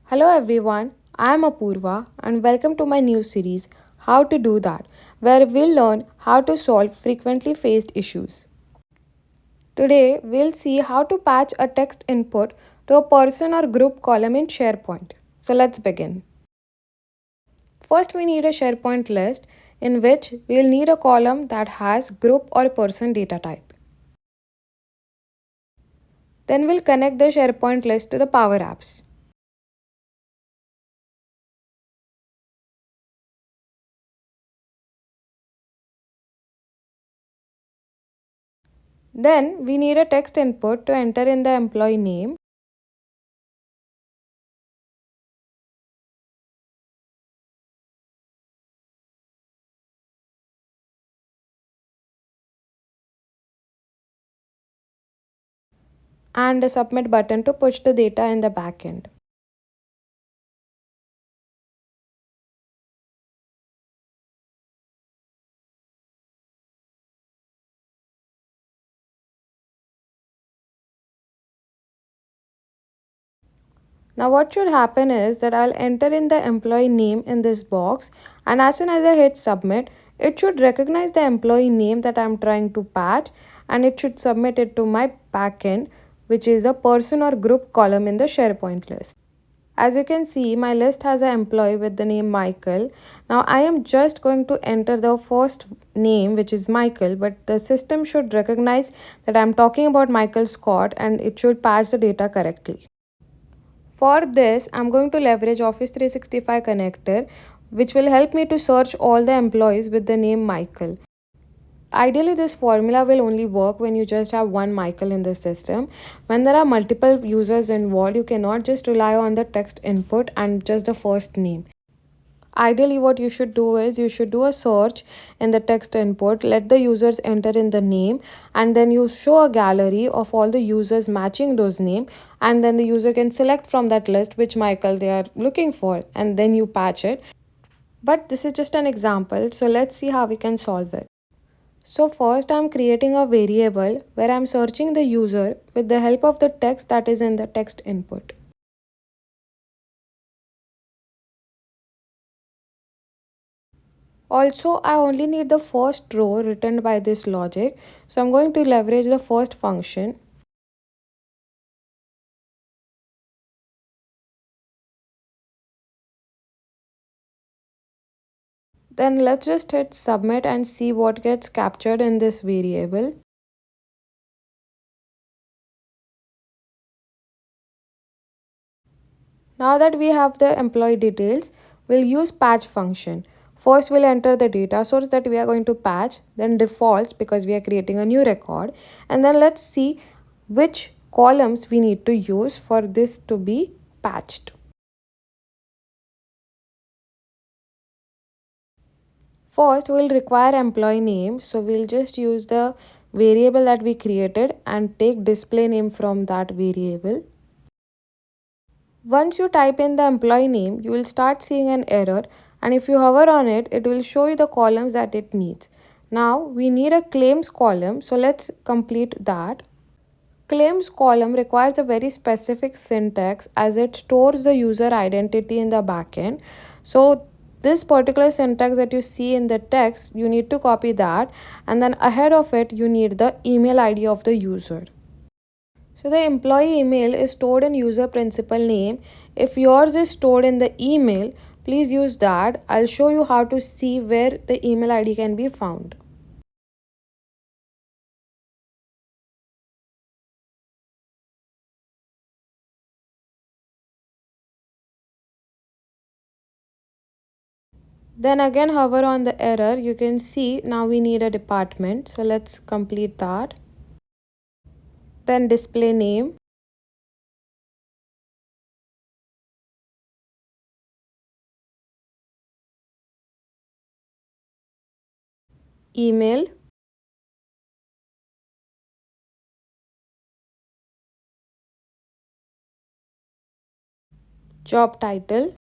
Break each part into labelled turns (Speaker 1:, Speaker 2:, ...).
Speaker 1: Hello everyone, I am Apurva and welcome to my new series How to Do That, where we'll learn how to solve frequently faced issues. Today, we'll see how to patch a text input to a person or group column in SharePoint. So let's begin. First, we need a SharePoint list in which we'll need a column that has group or person data type. Then we'll connect the SharePoint list to the Power Apps. Then we need a text input to enter in the employee name. And a submit button to push the data in the backend. Now what should happen is that I'll enter in the employee name in this box, and as soon as I hit submit, it should recognize the employee name that I'm trying to patch, and it should submit it to my backend, which is a person or group column in the SharePoint list. As you can see, my list has an employee with the name Michael. Now I am just going to enter the first name, which is Michael, but the system should recognize that I'm talking about Michael Scott and it should patch the data correctly. For this, I'm going to leverage Office 365 connector, which will help me to search all the employees with the name Michael. Ideally, this formula will only work when you just have one Michael in the system. When there are multiple users involved, you cannot just rely on the text input and just the first name. Ideally, what you should do is you should do a search in the text input, let the users enter in the name, and then you show a gallery of all the users matching those names, and then the user can select from that list which Michael they are looking for, and then you patch it. But this is just an example, so let's see how we can solve it. So first I'm creating a variable where I'm searching the user with the help of the text that is in the text input. Also, I only need the first row written by this logic. So I'm going to leverage the first function. Then let's just hit submit and see what gets captured in this variable. Now that we have the employee details, we'll use patch function. First, we'll enter the data source that we are going to patch, then defaults because we are creating a new record. And then let's see which columns we need to use for this to be patched. First, we'll require employee name. So we'll just use the variable that we created and take display name from that variable. Once you type in the employee name, you will start seeing an error, and if you hover on it, it will show you the columns that it needs. Now we need a claims column, so let's complete that. Claims column requires a very specific syntax as it stores the user identity in the backend. So this particular syntax that you see in the text, you need to copy that, and then ahead of it you need the email ID of the user. So the employee email is stored in user principal name. If yours is stored in the email, please use that. I'll show you how to see where the email ID can be found. Then again hover on the error. You can see now we need a department. So let's complete that. Then display name, email, job title,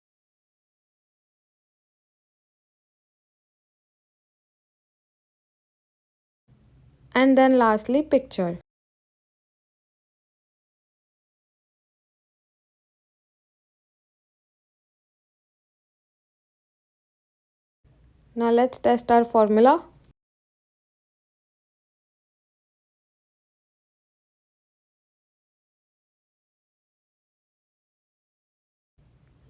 Speaker 1: and then lastly picture. Now let's test our formula.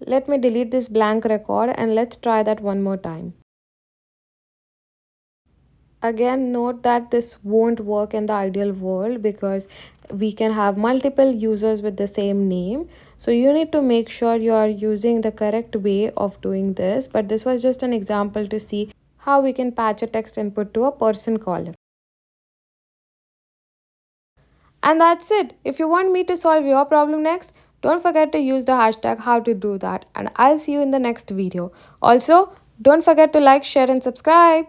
Speaker 1: Let me delete this blank record and let's try that one more time. Again, note that this won't work in the ideal world because we can have multiple users with the same name. So you need to make sure you are using the correct way of doing this. But this was just an example to see how we can patch a text input to a person column. And that's it. If you want me to solve your problem next, don't forget to use the hashtag how to do that. And I'll see you in the next video. Also, don't forget to like, share and subscribe.